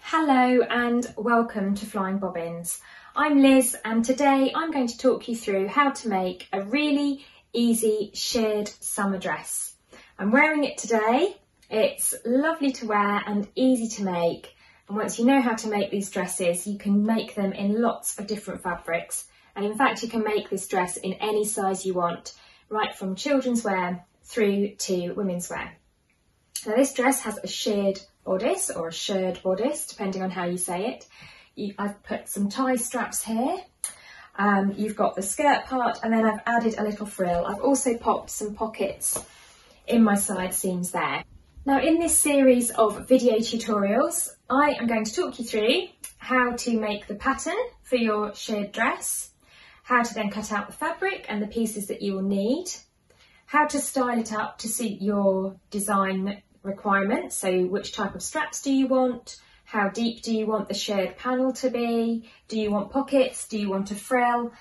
Hello and welcome to Flying Bobbins. I'm Liz and today I'm going to talk you through how to make a really easy shirred summer dress. I'm wearing it today. It's lovely to wear and easy to make, and once you know how to make these dresses you can make them in lots of different fabrics, and in fact you can make this dress in any size you want, right from children's wear through to women's wear. Now this dress has a sheared bodice or a shirred bodice, depending on how you say it. I've put some tie straps here. You've got the skirt part, and then I've added a little frill. I've also popped some pockets in my side seams there. Now in this series of video tutorials, I am going to talk you through how to make the pattern for your shirred dress, how to then cut out the fabric and the pieces that you will need, how to style it up to suit your design requirements, so which type of straps do you want, how deep do you want the shirred panel to be, do you want pockets, do you want a frill.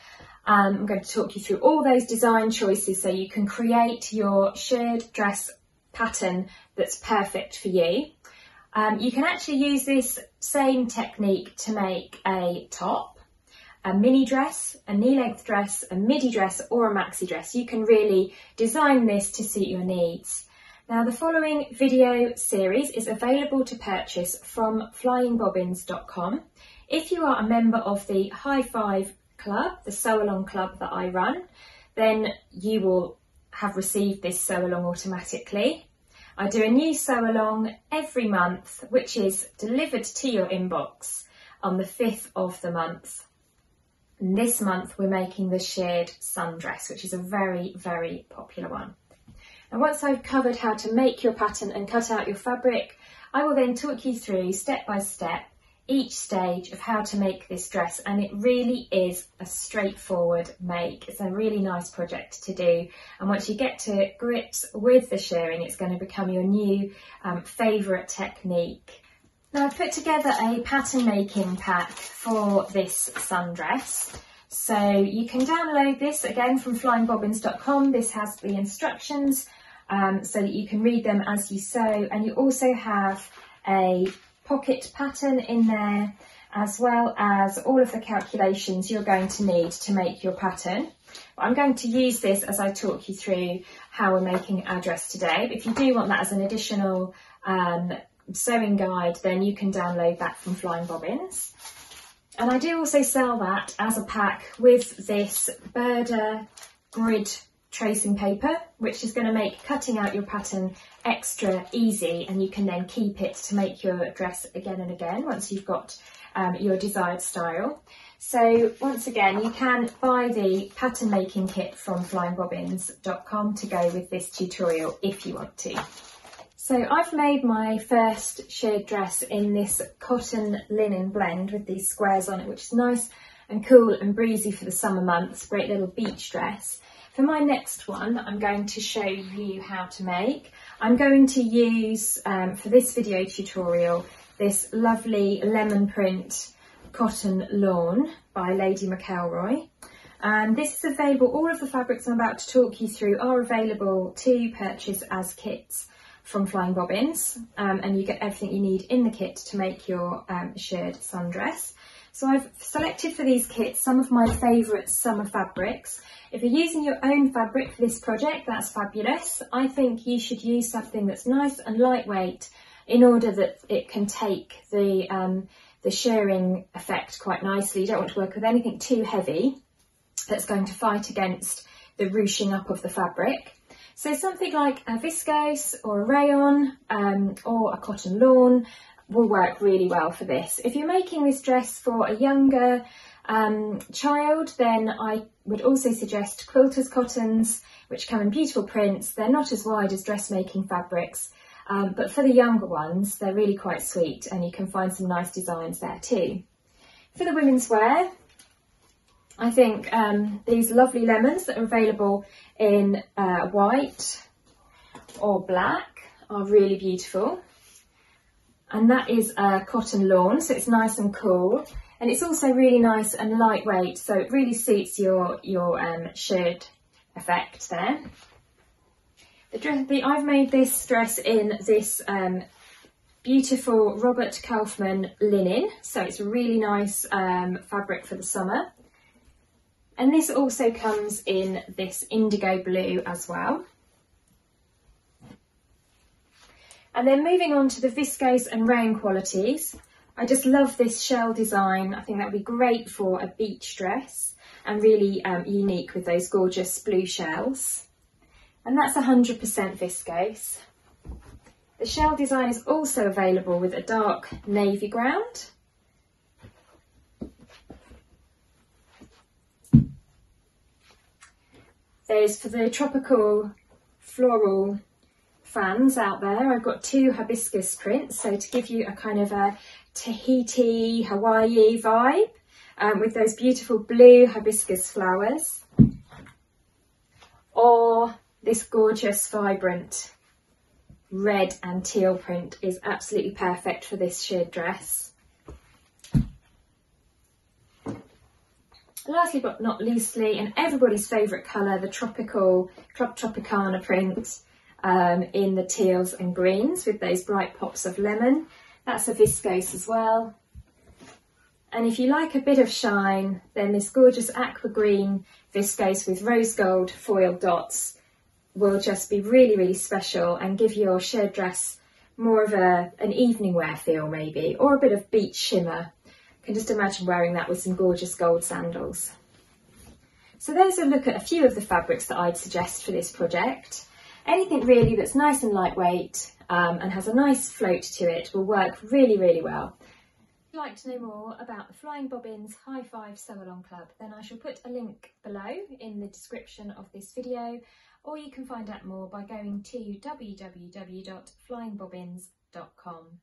I'm going to talk you through all those design choices so you can create your shirred dress pattern that's perfect for you. You can actually use this same technique to make a top, a mini dress, a knee-length dress, a midi dress or a maxi dress. You can really design this to suit your needs. Now the following video series is available to purchase from flyingbobbins.com. If you are a member of the High Five Club, the sew along club that I run, then you will have received this sew along automatically. I do a new sew along every month, which is delivered to your inbox on the 5th of the month. And this month we're making the Shirred Sun-Dress, which is a very, very popular one. And once I've covered how to make your pattern and cut out your fabric, I will then talk you through step by step each stage of how to make this dress, and it really is a straightforward make. It's a really nice project to do, and once you get to grips with the shirring, it's going to become your new favourite technique. Now I've put together a pattern making pack for this sundress. So you can download this again from flyingbobbins.com. This has the instructions so that you can read them as you sew, and you also have a pocket pattern in there, as well as all of the calculations you're going to need to make your pattern. But I'm going to use this as I talk you through how we're making our dress today. But if you do want that as an additional sewing guide, then you can download that from Flying Bobbins. And I do also sell that as a pack with this Burda grid tracing paper, which is going to make cutting out your pattern extra easy, and you can then keep it to make your dress again and again once you've got your desired style. So once again, you can buy the pattern making kit from flyingbobbins.com to go with this tutorial if you want to. So I've made my first shirred dress in this cotton linen blend with these squares on it, which is nice and cool and breezy for the summer months. Great little beach dress. For my next one, I'm going to show you how to make. I'm going to use, for this video tutorial, this lovely lemon print cotton lawn by Lady McElroy. And this is available, all of the fabrics I'm about to talk you through are available to purchase as kits from Flying Bobbins, and you get everything you need in the kit to make your shirred sundress. So I've selected for these kits some of my favourite summer fabrics. If you're using your own fabric for this project, that's fabulous. I think you should use something that's nice and lightweight in order that it can take the shirring effect quite nicely. You don't want to work with anything too heavy that's going to fight against the ruching up of the fabric. So something like a viscose or a rayon or a cotton lawn will work really well for this. If you're making this dress for a younger child, then I would also suggest quilters cottons, which come in beautiful prints. They're not as wide as dressmaking fabrics, but for the younger ones, they're really quite sweet, and you can find some nice designs there too. For the women's wear, I think these lovely lemons that are available in white or black are really beautiful. And that is a cotton lawn, so it's nice and cool. And it's also really nice and lightweight, so it really suits your shirred effect there. I've made this dress in this beautiful Robert Kaufman linen, so it's a really nice fabric for the summer. And this also comes in this indigo blue as well. And then moving on to the viscose and rayon qualities, I just love this shell design. I think that would be great for a beach dress and really unique with those gorgeous blue shells. And that's 100% viscose. The shell design is also available with a dark navy ground. There's, for the tropical floral fans out there, I've got 2 hibiscus prints, so to give you a kind of a Tahiti, Hawaii vibe with those beautiful blue hibiscus flowers, or this gorgeous vibrant red and teal print is absolutely perfect for this sheared dress. Lastly but not leastly, and everybody's favourite colour, the tropical Club Tropicana print in the teals and greens with those bright pops of lemon. That's a viscose as well. And if you like a bit of shine, then this gorgeous aqua green viscose with rose gold foil dots will just be really, really special and give your sheared dress more of an evening wear feel maybe, or a bit of beach shimmer. I can just imagine wearing that with some gorgeous gold sandals. So there's a look at a few of the fabrics that I'd suggest for this project. Anything really that's nice and lightweight and has a nice float to it will work really, really well. If you'd like to know more about the Flying Bobbins High Five Sew Along Club, then I shall put a link below in the description of this video, or you can find out more by going to www.flyingbobbins.com.